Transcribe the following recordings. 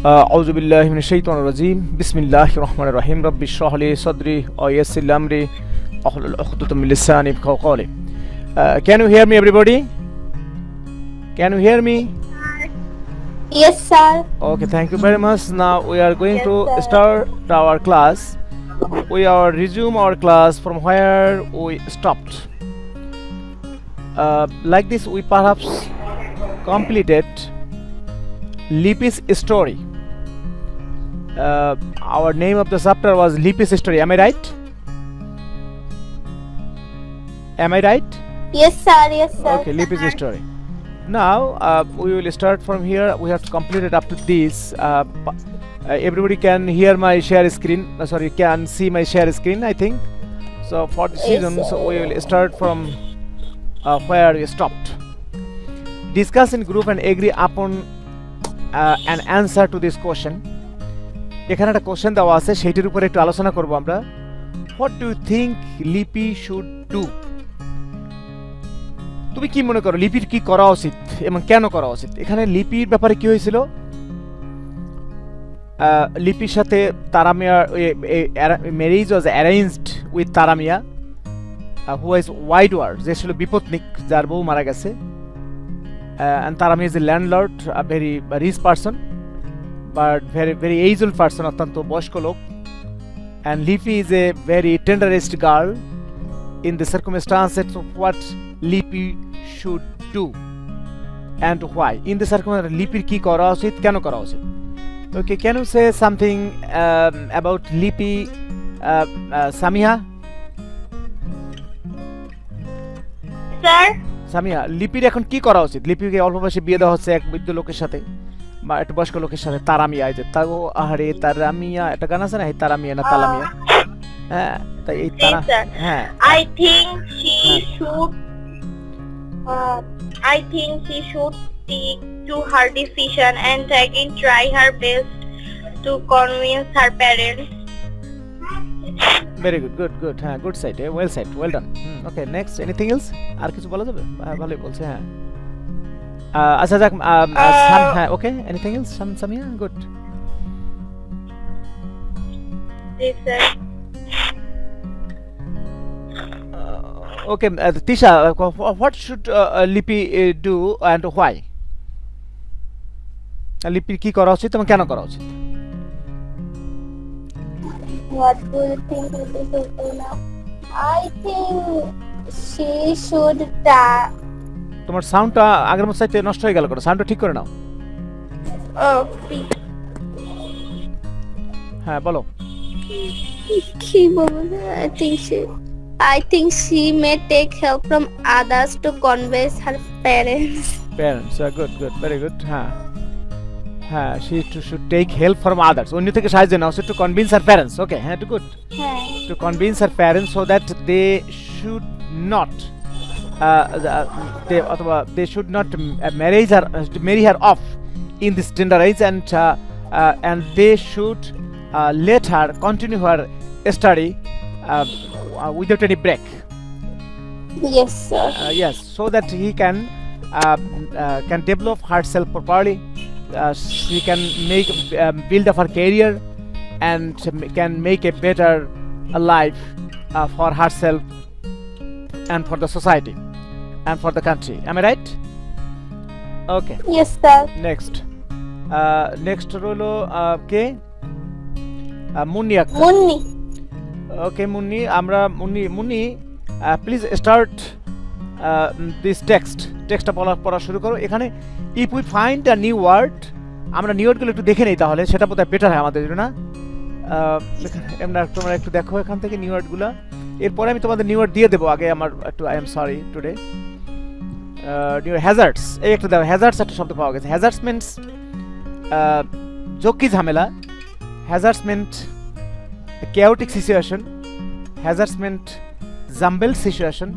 أعوذ بالله من الشيطان الرجيم بسم الله الرحمن الرحيم رب اشرح لي صدري ويسر لي أمري واحلل عقدة من لساني يفقهوا قولي. Can you hear me, everybody? Can you hear me? Yes, sir. Okay, thank you very much. Now we are going Yes, to sir. start our class. We are resume our class from where we stopped. Like this, we perhaps completed Lippy's story. Our name of the chapter was Lippy's story. Am I right? Am I right? Yes, sir. Yes, sir. Okay, Lippy's story. Now we will start from here. We have to complete it up to this. Everybody can hear my share screen. Sorry, can see my share screen, I think. So for the Yes, season, sir. so we will start from where we stopped. Discuss in group and agree upon an answer to this question. এখানে একটা question দেওয়া আছে, সেইটির উপরে একটু আলোচনা করব আমরা। What do you think লিপি should do? তুমি কি মনে করো লিপির কি করা উচিত এবং কেন করা উচিত? এখানে লিপির ব্যাপারে কি হয়েছিল? লিপির সাথে তারামিয়ার marriage was arranged with Taramia who was widower, যে ছিল বিপত্নিক, যার বউ মারা গেছে। and Taramia is a landlord, a very rich person but very aged person, অত্যন্ত বয়স্ক লোক। and লিপি is a very tenderest girl in the circumstances of what লিপি should do and why. in the circumstances লিপির কি করা উচিত, কেন করা উচিত? okay, can you say something about লিপি, সামিয়া? Sir. সামিয়া, লিপির এখন কি করা উচিত? লিপিকে অল্প বয়সে বিয়ে দেওয়া হচ্ছে এক বৃদ্ধ লোকের সাথে বা একটা বয়স্ক লোকের সাথে। তারামিয়া, এই যে তাগো আহারে তারামিয়া, একটা গান আছে না, এই তারামিয়া না তালামিয়া? হ্যাঁ, তাই এই তারা, Yes, sir. হ্যাঁ I think she Huh. should. I think she should stick to her decision and again try her best to convince her parents. Very good, good good, হ্যাঁ good said, well said, well done. Okay, next, anything else? আর কিছু বলা যাবে? ভালোই বলছে, হ্যাঁ। আচ্ছা যাক, হ্যাঁ okay, anything else? Samia, good. Yes, sir. Okay, Tisha, what should Lipi do and why? লিপির কি করা উচিত এবং কেন করা উচিত? What do you think Lippy should do now? I think she should try. তোমার সাউন্ডটা আগের মতো চাইতে নষ্ট হয়ে গেল, করে সাউন্ডটা ঠিক করে নাও। Oh, হ্যাঁ বলো। I think she may take help from others to convince her parents. Parents, good good, very good, হ্যাঁ হ্যাঁ, she should take help from others, অন্য থেকে সাহায্য নাও, to convince her parents. Okay, হ্যাঁ, too good, to convince her parents so that they should not they should not marry her off in this tender age, and they should let her continue her study without any break. Yes, sir. Yes, so that he can develop herself properly. She can build up her career and can make a better life for herself and for the society and for the country. Am I right? Okay, Yes, sir. next rolo ke Munni Akhtar. Munni. Okay, Munni, আমরা Munni please start this টেক্সটটা পড়া শুরু করো। এখানে if we find a new word, আমরা new ওয়ার্ডগুলো একটু দেখে নেই, তাহলে সেটা বোধহয় বেটার হয় আমাদের জন্য, না? তোমরা একটু দেখো এখান থেকে নিউ ওয়ার্ডগুলো, এরপরে আমি তোমাদের নিউ ওয়ার্ড দিয়ে দেবো। আগে আমার একটু I am sorry today. New hazards, এই একটু দেখো, হ্যাজার্ডস একটা শব্দ পাওয়া গেছে। হ্যাজার্ডস মিনস ঝক্কি ঝামেলা, hazards means chaotic situation, hazards meant jumbled situation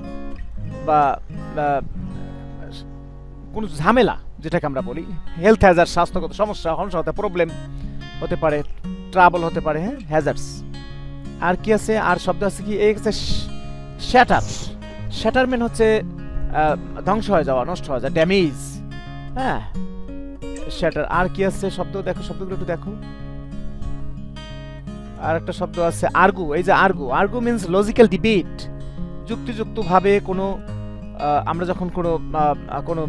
বা কোন ঝামেলা, যেটাকে আমরা বলি হেলথ হ্যাজার্ড, স্বাস্থ্যগত সমস্যা, হতে প্রবলেম হতে পারে, ট্রাবল হতে পারে, হ্যাঁ হ্যাজার্ডস। আর কি আছে? আর শব্দ আছে কি? এই হচ্ছে শ্যাটারমেন্ট, হচ্ছে ধ্বংস হয়ে যাওয়া, নষ্ট হয়ে যাওয়া, ড্যামেজ, হ্যাঁ শ্যাটার। আর কি আছে শব্দ দেখো, শব্দগুলো একটু দেখো। আর একটা শব্দ আছে আর্গু। এই যে argue, argue means logical debate, যুক্তিযুক্তভাবে কোনো আমরা যখন কোনো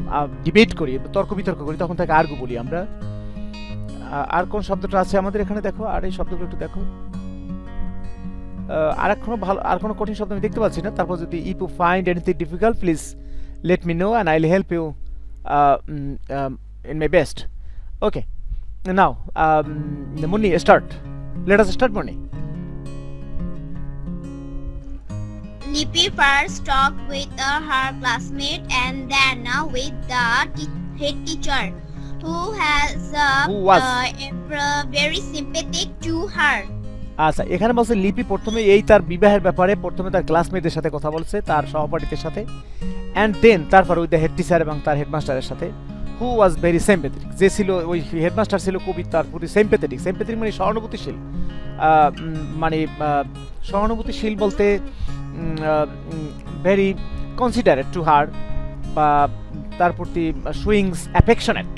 ডিবেট করি, তর্ক বিতর্ক করি, তখন তাকে আর্গু বলি আমরা। আর কোন শব্দটা আছে আমাদের এখানে দেখো, আর এই শব্দগুলো একটু দেখো। আর কোনো কঠিন শব্দ আমি দেখতে পাচ্ছি না। তারপর যদি if you find anything difficult please let me know and I will help you in my best. Okay, now Munni, start. Let us start, Munni. Lippy first talked with her classmate and then with the head teacher, who was very sympathetic to her. আচ্ছা, এখানে বলছে লিপি প্রথমে এই তার বিবাহের ব্যাপারে প্রথমে তার ক্লাসমেটদের সাথে কথা বলছে, তার সহপাঠীদের সাথে, অ্যান্ড দেন তারপর উইথ দ্য হেড টিচার এবং তার হেডমাস্টারের সাথে, হু ওয়াজ ভেরি সিম্প্যাথেটিক, যে ছিল ওই হেডমাস্টার ছিল খুবই তার প্রতি সিম্প্যাথেটিক। সিম্প্যাথেটিক মানে সহানুভূতিশীল, মানে সহানুভূতিশীল বলতে ভেরি কনসিডারেট টু হার, বা তার প্রতি সুইংস অ্যাফেকশনেট,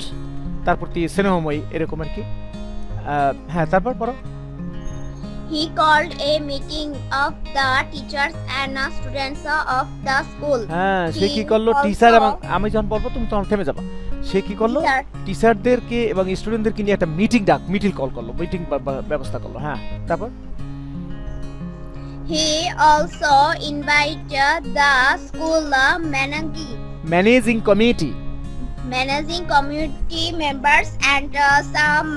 তার প্রতি স্নেহময়ী, এরকম আর কি। হ্যাঁ, তারপর পড়ো। He called a meeting of the teachers and students of the school. হ্যাঁ, সে কি করলো? টিচার এবং আমি যখন বলবো তুমি তখন থেমে যাবা। সে কি করলো? টিচারদেরকে এবং স্টুডেন্টদেরকে নিয়ে একটা মিটিং কল করলো, মিটিং ব্যবস্থা করলো। হ্যাঁ, তারপর He also invited the school managing committee members and some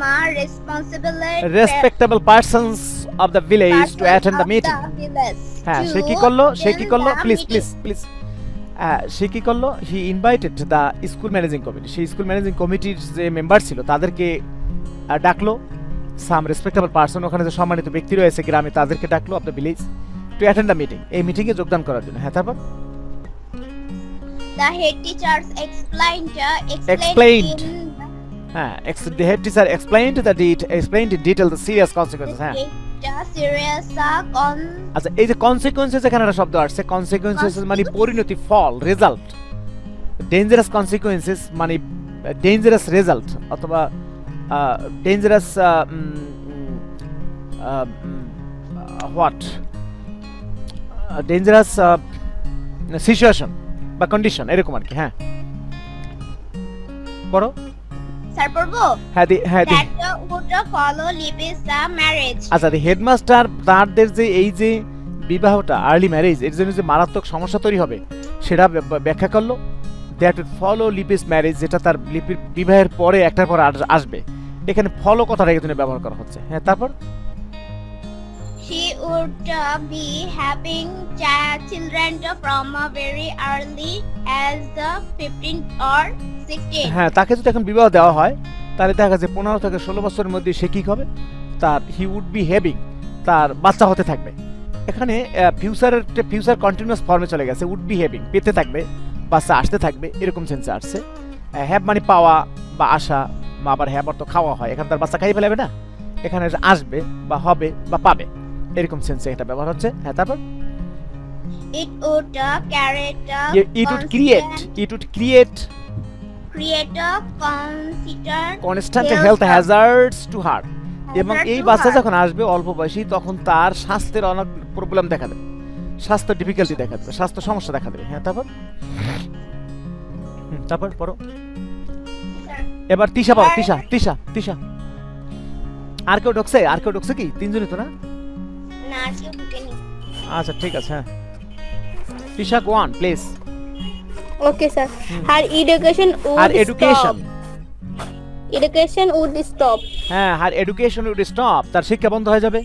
respectable persons of the village to attend the meeting. হ্যাঁ, সে কি করলো? প্লিজ সে কি করলো? He invited the school managing committee, সেই স্কুল ম্যানেজিং কমিটির যে মেম্বার ছিল তাদেরকে ডাকলো। সাম রেসপেক্টেবল পারসন, ওখানে যে সম্মানিত ব্যক্তি রয়েছে গ্রামে, তাদেরকে ডাকলো of the village to attend the meeting, এই মিটিংয়ে যোগদান করার জন্য। হ্যাঁ, তারপর the head teachers explained হ্যাঁ, the head teacher explained in detail the serious consequences. হ্যাঁ, আচ্ছা, এই যে কনসিকুয়েন্সেস, এখানে একটা শব্দ আসছে। কনসিকুয়েন্সেস মানে পরিণতি, ফল, রেজাল্ট। ডেঞ্জারাস কনসিকুয়েন্সেস মানে ডেঞ্জারাস রেজাল্ট, অথবা ডেঞ্জারাস হোয়াট ডেঞ্জারাস সিচুয়েশন বা কন্ডিশন, এরকম আর কি। হ্যাঁ, পড়ো। স্যার পড়বো? হ্যাঁ, that would follow Lippy's marriage. আচ্ছা, হেডমাস্টার তাদের যে এই যে বিবাহটা, আর্লি ম্যারেজ, এর জন্য যে মারাত্মক সমস্যা তৈরি হবে সেটা ব্যাখ্যা করলো। That would follow Lipi's marriage, যেটা তার লিপির বিবাহের পরে একটার পর আসবে। এখানে ফলো কথাটা এখানে ব্যবহার করা হচ্ছে। হ্যাঁ, তারপর She would be having children from very early as 15 or 16. হ্যাঁ, তাকে যদি এখন বিবাহ দেওয়া হয় তাহলে দেখা যায় 15 থেকে 16 বছরের মধ্যে সে কি হবে? তার হি উড বি হ্যাভিং, তার বাচ্চা হতে থাকবে। এখানে ফিউচার কন্টিনিউয়াস ফর্মে চলে গেছে। উড বি হ্যাভিং, পেতে থাকবে, বাচ্চা আসতে থাকবে, এরকম সেন্সে আসছে। হ্যাভ মানে পাওয়া বা আসা, বা আবার হ্যাভ অর্থ খাওয়া হয়। এখানে তার বাচ্চা খাইয়ে ফেলাবে না, এখানে আসবে বা হবে বা পাবে, এরকম সেন্সে এটা ব্যবহার হচ্ছে। হ্যাঁ, তারপর it would create constant health hazards to her. এবং এই বাচ্চা যখন আসবে অল্প বয়সী, তখন তার স্বাস্থ্যের অনেক প্রবলেম দেখা দেবে, স্বাস্থ্য ডিফিকাল্টি দেখা দেবে, স্বাস্থ্য সমস্যা দেখা দেবে। হ্যাঁ, তারপর পড়ো। এবার তিশা পড়ো। তিশা আর কেউ ঢুকছে কি? তিনজনই তো না? না, কেউ ঢুকেনি। আচ্ছা, ঠিক আছে। হ্যাঁ, Tisha, go on please. Okay, sir. Her education would stop. হ্যাঁ, her education would stop, তার শিক্ষা বন্ধ হয়ে যাবে।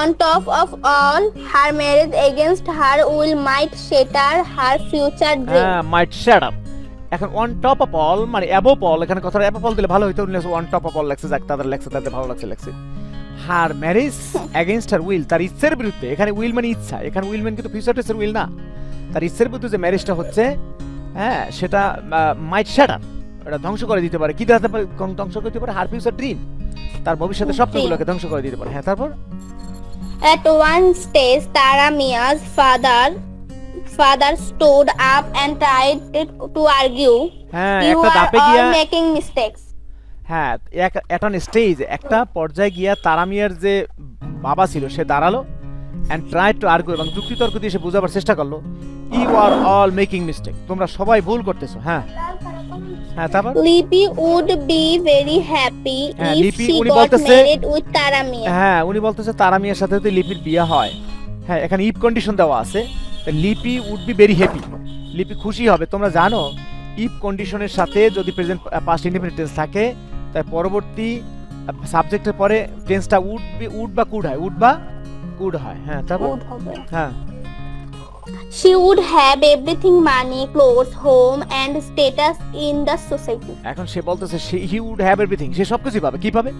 On top of all, her marriage against her will might shatter her future dream. হ্যাঁ, might shatter। এখন on top of all মানে above all, এখানে কথাটা above all দিলে ভালো হইতো। on top of all লেখছে, যাক তাদের লেখছে, তাদের ভালো লেখছে। her marriage against her will, তার ইচ্ছার বিরুদ্ধে। এখানে will মানে ইচ্ছা, এখানে will মানে কিন্তু ফিউচার টেন্সের will না। তার ইচ্ছার বিরুদ্ধে যে ম্যারেজটা হচ্ছে, হ্যাঁ, সেটা might shatter, এটা ধ্বংস করে দিতে পারে। কি ধ্বংস করে দিতে পারে? her future dream, তার ভবিষ্যতের স্বপ্নগুলোকে ধ্বংস করে দিতে পারে। হ্যাঁ, তারপর At one stage, Tara Mia's father stood up and tried to argue. হ্যাঁ You একটা are ধাপে all গিয়া making mistakes. হ্যাঁ একটা স্টেজ একটা পর্যায়ে গিয়া তারা মিয়ার যে বাবা ছিল সে দাঁড়ালো অ্যান্ড ট্রাই টু আর্গু এবং যুক্তিতর্ক দিয়ে সে বোঝাবার চেষ্টা করলো you are all making mistake, তোমরা সবাই ভুল করতেছো। হ্যাঁ হ্যাঁ তারপর Lippy would be very happy হ্যাঁ, if লিপি she উনি got বলতেছে married with Tara Mia. হ্যাঁ উনি বলতেছে তারা মিয়ার সাথে যদি লিপির বিয়ে হয়, হ্যাঁ এখানে ইফ কন্ডিশন দেওয়া আছে, লিপি উড বি ভেরি হ্যাপি, লিপি খুশি হবে। তোমরা জানো ইফ কন্ডিশনের সাথে যদি প্রেজেন্ট পাস্ট ইনডিফিনিট টেন্স থাকে তাই পরবর্তী সাবজেক্টের পরে টেন্সটা উড বা কুড হয়, উড বা কুড হয়। হ্যাঁ তারপর Would হবে। হ্যাঁ She would have everything, money, clothes, home and status in the society. এখন সে বলতেছে হি উড হ্যাভ এভরিথিং, সে সবকিছু পাবে। কি পাবে?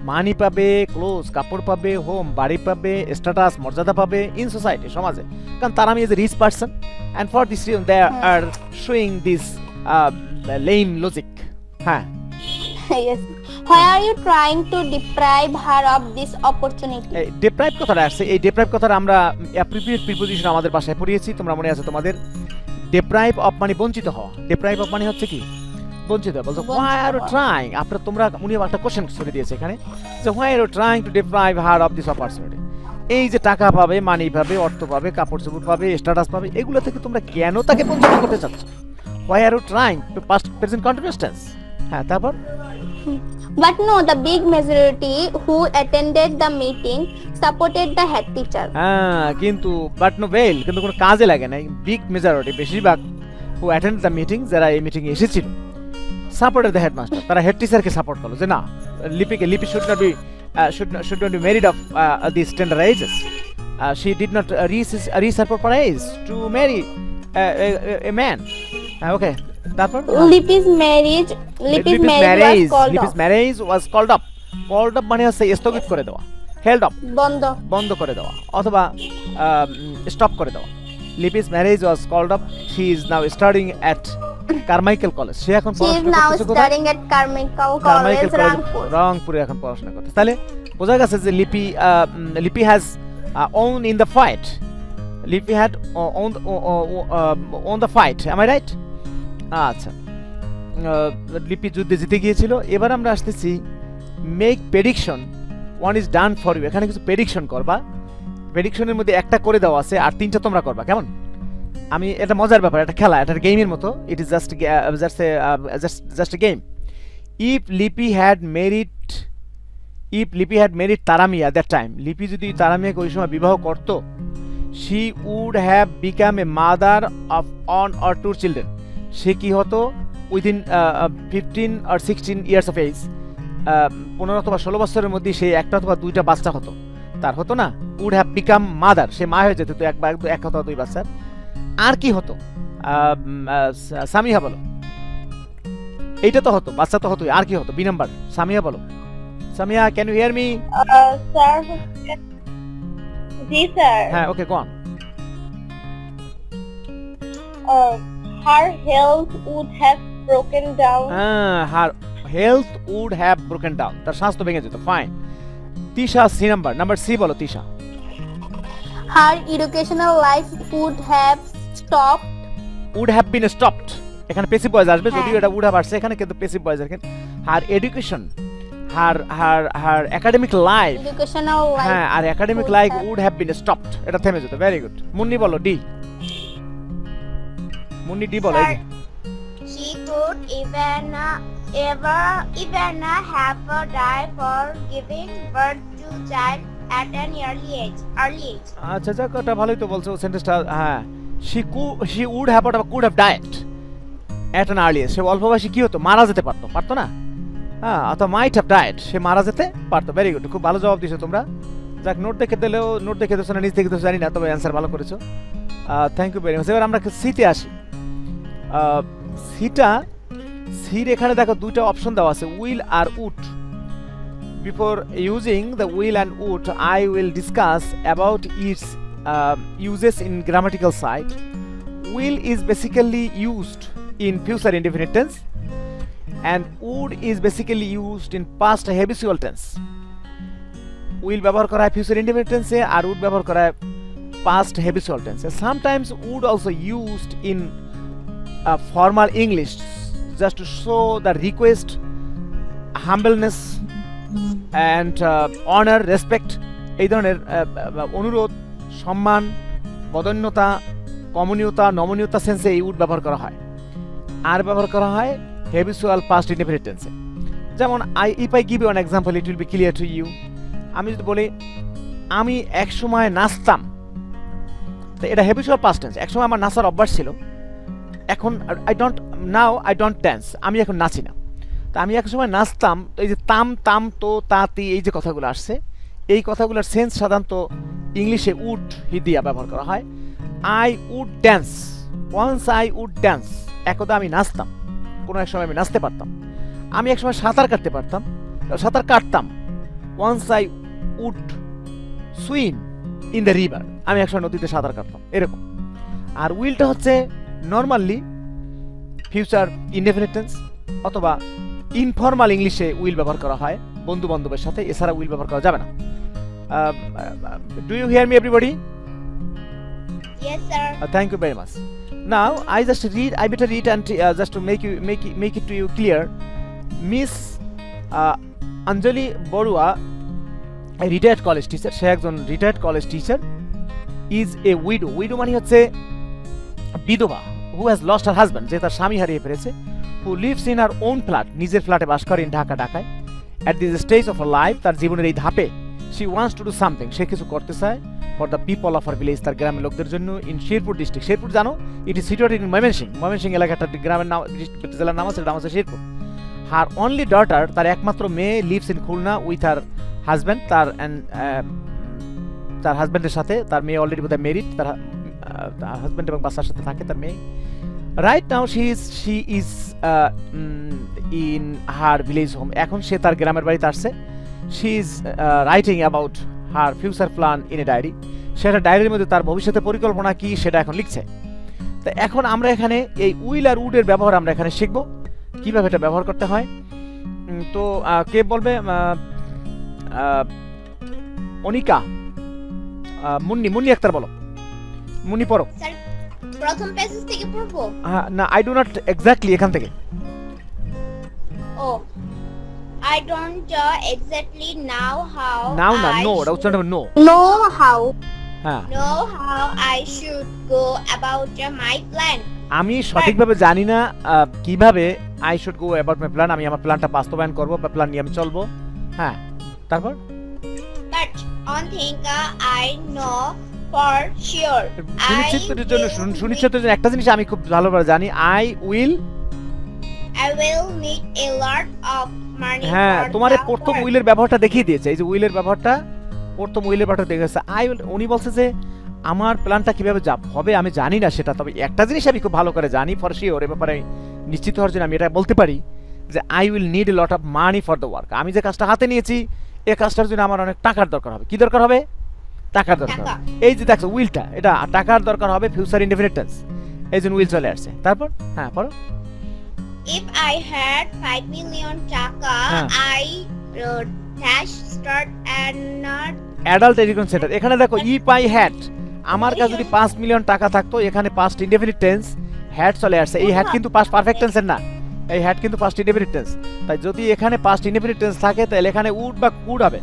মানি পাবে, ক্লোজ কাপড় পাবে, হোম বাড়ি পাবে, স্ট্যাটাস মর্যাদা পাবে ইন সোসাইটি সমাজে। কারণ তারা আমি as a rich person and for this reason they are showing this lame logic. হ্যাঁ Yes. Why are you trying to deprive her of this opportunity? এই ডেপ্রাইভ কথাটা আসছে, এই ডেপ্রাইভ কথাটা আমরা অ্যাপ্রোপ্রিয়েট প্রিপোজিশন আমাদের ভাষায় পড়িয়েছি, তোমরা মনে আছে তোমাদের। ডেপ্রাইভ অফ মানে বঞ্চিত হওয়া, ডেপ্রাইভ অফ মানে হচ্ছে কি বঞ্চিত হওয়া। বলছো হোয়াই আর ইউ ট্রাইং, আপনারা তোমরা উনি একটা কোশ্চেন করে দিয়েছে এখানে যে why are you trying to deprive her of this opportunity. এই যে টাকা পাবে, মানি পাবে, অর্থ পাবে, কাপড় চোপড় পাবে, স্ট্যাটাস পাবে, এগুলো থেকে তোমরা কেন তাকে বঞ্চিত করতে চাচ্ছ? Why are you trying to past present continuous tense. হ্যাঁ তারপর But no, the big majority who attended the meeting supported the head teacher. হ্যাঁ কিন্তু বাট নো ভেল, কিন্তু কোনো কাজে লাগে নাই। বিগ মেজরিটি বেশিরভাগ হু অ্যাটেন্ড দ্য মিটিং, যারা এই মিটিংয়ে এসেছিল, সাপোর্টেড দ্য হেডমাস্টার, তারা হেড টিচারকে সাপোর্ট করলো যে না Lipi should not be married of this tender ages, she did not reach her proper age to marry a man. Okay তারপর Lippy's marriage was called up. Called up মানে হচ্ছে স্থগিত করে দেওয়া, held up বন্ধ করে দেওয়া অথবা স্টপ করে দেওয়া। Lipi's marriage was called up. She is now studying at Carmichael college, সে এখন She is পড়াশোনা now করতেছে কোথায়? studying at Carmichael Carmichael College, college Rangpur. রংপুরে এখন পড়াশোনা করতেছে। তাহলে বোঝা গেছে যে লিপি has own in the fight. লিপি had on the fight, am I right? আচ্ছা লিপি যুদ্ধে জিতে গিয়েছিল। এবার আমরা আসতেছি make prediction, one is done for you. এখানে কিছু প্রেডিকশন করবা, প্রেডিকশনের মধ্যে একটা করে দেওয়া আছে আর তিনটা তোমরা করবা। কেমন? আমি এটা মজার ব্যাপার, এটা খেলা, এটা গেমের মতো। It is just a game. If Lipi had married Taramia that time, Lipi যদি তারামিয়াকে ওই সময় বিবাহ করত, she would have become a mother of 1 or 2 children. সে কি হতো within 15 or 16 years of age, 15 অথবা 16 বছরের মধ্যে সে একটা অথবা দুইটা বাচ্চা হতো, তার হতো না, উড হ্যাভ বিকাম মাদার, সে মা হয়ে যেত তো এক অথবা দুই বাচ্চার। আর কি হতো? সামিহা বলো, এইটা তো হতো, বাচ্চা তো হতোই, আর কি হতো? বি নাম্বার, সামিহা বলো। Samiha, can you hear me? Sir. Ji sir. হ্যাঁ okay go on. Her health would have broken down. Her health would have broken down, তার স্বাস্থ্য ভেঙে যেত। Fine. Tisha C number C বলো Tisha. Her educational life would have stopped. Would have been stopped, এখানে passive voice আসবে, হ্যাঁ। যদিও এটা উড হ্যাভ আসছে এখানে, কিন্তু পেসিভ ভয়েস এখানে। Her education, her academic life, Educational life. হ্যাঁ আর academic would life have- would have been stopped, এটা থেমে যেত। Very good. মুন্নি বলো ডি। মুন্নি ডি বলো। এই যে। She could even have died for giving birth to child at an early age. আচ্ছা যাক, ওটা ভালোই তো বলছো সেন্টেন্সটা। হ্যাঁ she would have or could have died at an early age, সে অল্প বয়সে কি হতো? মারা যেতে পারতো না? হ্যাঁ, অথবা might have died, সে মারা যেতে পারতো। ভেরি গুড, খুব ভালো জবাব দিয়েছো তোমরা। যাক, নোট দেখে দিয়েছো না নিজ থেকে দিয়েছো জানি না, তবে অ্যান্সার ভালো করেছো। Thank you very much. এবার আমরা সিতে আসি। সির এখানে দেখো দুইটা অপশন দেওয়া আছে, উইল আর would. Before using the will and would, I will discuss about its uses in grammatical side. Will is basically used in future indefinite tense, and would is basically used in past habitual tense. Will ব্যবহার করা হয় future indefinite tense A, R would ব্যবহার করা হয় past habitual tense. Sometimes would also used in formal English just to show the request, humbleness and honor, respect. এই ধরনের অনুরোধ, সম্মান, বদান্যতা, কমনীয়তা, নমনীয়তা সেন্সে এই উড ব্যবহার করা হয়। আর ব্যবহার করা হয় হ্যাবিচুয়াল পাস্ট ইনডেফিনিট টেন্সে। যেমন if I give you an example it will be clear to you. আমি যদি বলি আমি একসময় নাচতাম, তো এটা হ্যাবিচুয়াল পাস্ট টেন্স। একসময় আমার নাচার অভ্যাস ছিল, এখন আই ডোন্ট ড্যান্স, আমি এখন নাচি না। তা আমি এক সময় নাচতাম, এই যে তাম তাম তো তাতি এই যে কথাগুলো আসছে, এই কথাগুলোর সেন্স সাধারণত ইংলিশে উড দিয়া ব্যবহার করা হয়। I would dance, once I would dance, একদা আমি নাচতাম, কোনো এক সময় আমি নাচতে পারতাম। আমি এক সময় সাঁতার কাটতাম, once I would swim in the river, আমি এক সময় নদীতে সাঁতার কাটতাম, এরকম। আর উইলটা হচ্ছে নর্মালি ফিউচার ইনডেফিনিট টেন্স, অথবা ইনফর্মাল ইংলিশে উইল ব্যবহার করা হয় বন্ধু বান্ধবের সাথে, এছাড়া উইল ব্যবহার করা যাবে না। Do you hear me everybody? Yes, sir. Thank you very much. Now I better read and just to make it to you clear. Miss Anjali Borua, a retired college teacher, she একজন retired college teacher, is a widow. Widow মানে হচ্ছে বিধবা, who has lost her husband, যে তার স্বামী হারিয়ে ফেলেছে, who lives in her own flat, নিজের ফ্ল্যাটে বাস করে, in ঢাকায়। At this stage of her life, তার জীবনের এই ধাপে, she wants to do something, সে কিছু করতে চায়, for the people of her village, তার গ্রামের লোকদের জন্য, in শেরপুর ডিস্ট্রিক্ট। শেরপুর জানো, it is situated in Mymensingh এলাকাটা, গ্রামের নাম, জেলার নাম আছে, নাম আছে শেরপুর। Her only daughter, তার একমাত্র মেয়ে, lives in Khulna with her husband, তার হাজবেন্ডের সাথে, তার মেয়ে অলরেডি বোধহয় মেরিড, তার হাজবেন্ড এবং বাচ্চার সাথে থাকে তার মেয়ে। Right now she is in her village home, এখন সে তার গ্রামের বাড়িতে আসছে। She is writing about her future plan in a diary, সেটা ডায়েরির মধ্যে তার ভবিষ্যতের পরিকল্পনা কি সেটা এখন লিখছে। তো এখন আমরা এখানে এই উইল আর উডের ব্যবহার আমরা এখানে শিখব, কিভাবে এটা ব্যবহার করতে হয়। তো কে বলবে? অনিকা, মুন্নি আক্তার বলো। মুন্নি পড়ো। স্যার প্রথম পেজ থেকে পড়বো? না, আই ডু নট এক্স্যাক্টলি এখান থেকে। ও I don't exactly know how নাও না, নো, ওটা উচ্চারণ হবে নো। Know how. হ্যাঁ, know how I should go about my plan. আমি সঠিকভাবে জানি না কিভাবে I should go about my plan, আমি আমার প্ল্যানটা বাস্তবায়ন করব বা প্ল্যান নিয়ে আমি চলবো। হ্যাঁ, তারপর But one thing I know for sure. সুনিশ্চিতের জন্য একটা জিনিস আমি খুব ভালোভাবে জানি, I will need a lot of money. হ্যাঁ, for তোমার the প্রথম work. উইলের ব্যবহারটা দেখিয়ে দিয়েছে, এই যে উইলের ব্যবহারটা, প্রথম উইলের ব্যবহারটা দেখেছে। উনি বলছে যে আমার প্ল্যানটা কিভাবে হবে আমি জানি না সেটা, তবে একটা জিনিস আমি খুব ভালো করে জানি ফর শিওর, এ ব্যাপারে নিশ্চিত হওয়ার জন্য আমি এটা বলতে পারি যে I will need a lot of money for the work. আমি যে কাজটা হাতে নিয়েছি এই কাজটার জন্য আমার অনেক টাকার দরকার হবে। কি দরকার হবে? টাকার দরকার হবে। এই যে দেখো উইলটা, এটা টাকার দরকার হবে, ফিউচার ইনডেফিনিট টেন্স, এই জন্য উইল চলে আসছে। তারপর হ্যাঁ পড়ো। If I had 5 million taka, I would start an adult education centre. এখানে দেখো ইফ আই হ্যাড, আমার কাছে যদি 5 মিলিয়ন টাকা থাকতো, এখানে পাস্ট ইনডেফিনিট টেন্স হ্যাড চলে আসছে। এই হ্যাড কিন্তু পাস্ট পারফেক্ট টেন্সের না, এই হ্যাড কিন্তু পাস্ট ইনডেফিনিট টেন্স। তাই যদি এখানে পাস্ট ইনডেফিনিট টেন্স থাকে তাহলে এখানে উড বা কুড হবে।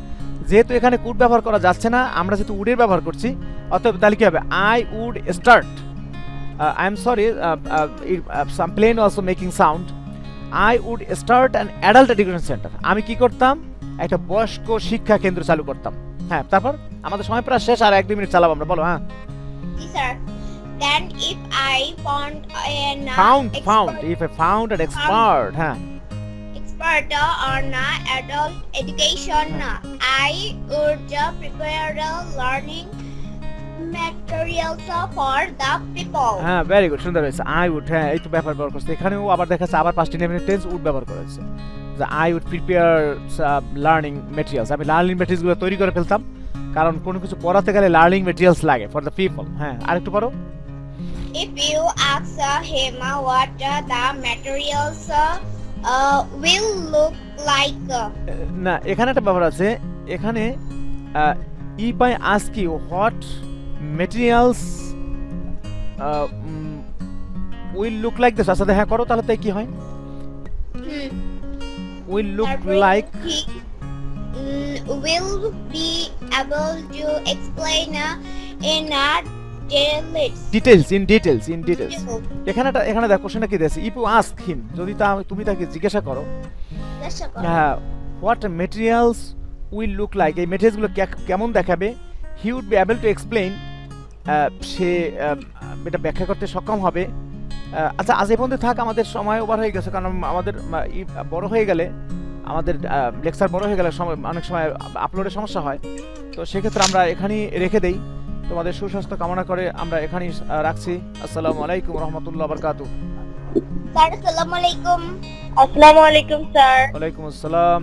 যেহেতু এখানে কুড ব্যবহার করা যাচ্ছে না, আমরা যেহেতু উডের ব্যবহার করছি, অতএব তাহলে কি হবে? I would start, I am sorry, some plane also making sound, I would start an adult education centre. আমি কি করতাম? একটা বয়স্ক শিক্ষা কেন্দ্র চালু করতাম। হ্যাঁ, তারপর আমাদের সময় প্রায় শেষ, আর 1-2 মিনিট চালাবো আমরা, বলো। হ্যাঁ, sir. Then if I found if I found an expert, হ্যাঁ, expert on adult education, I would prepare the learning materials for the people. হ্যাঁ, ভেরি গুড, সুন্দর হয়েছে। আই উড, হ্যাঁ, এই তো ব্যাপার ব্যবহার করছে। এখানেও আবার দেখাচ্ছে আবার পাস্ট ইনডেফিনিট টেন্স উড ব্যবহার করেছে। যে I would prepare learning materials, আমি লার্নিং ম্যাটেরিয়ালসগুলো তৈরি করে ফেলতাম, কারণ কোনো কিছু পড়াতে গেলে লার্নিং ম্যাটেরিয়ালস লাগে ফর দ্য পিপল। হ্যাঁ, আরেকটু পড়ো। If you ask him what the materials will look like. না, এখানে একটা ব্যাপার আছে, এখানে if I ask you what materials will look like this আচ্ছা হ্যাঁ করো তাহলে তাই কি হয় will look তারপরে like he will be able to explain in details in details এখানে দেখো কোশ্চেনটা কি দিয়েছে if you ask him যদি তুমি তাকে জিজ্ঞাসা করো হ্যাঁ what materials will look like এই materials গুলো কেমন দেখাবে he would be able to explain সে এটা ব্যাখ্যা করতে সক্ষম হবে আচ্ছা আজ এই পর্যন্ত থাক আমাদের সময় ওভার হয়ে গেছে কারণ আমাদের বড় হয়ে গেলে আমাদের লেকচার বড় হয়ে গেলে অনেক সময় আপলোডের সমস্যা হয় তো সেক্ষেত্রে আমরা এখানেই রেখে দেই তোমাদের সুস্বাস্থ্য কামনা করে আমরা এখানেই রাখছি আসসালামু আলাইকুম রহমতুল্লাহ বারকাতু স্যার আসসালামু আলাইকুম আসসালামু আলাইকুম স্যার ওয়ালাইকুম আসসালাম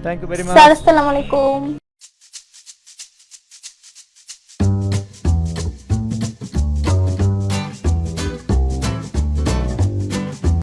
thank you very much sir আসসালামু আলাইকুম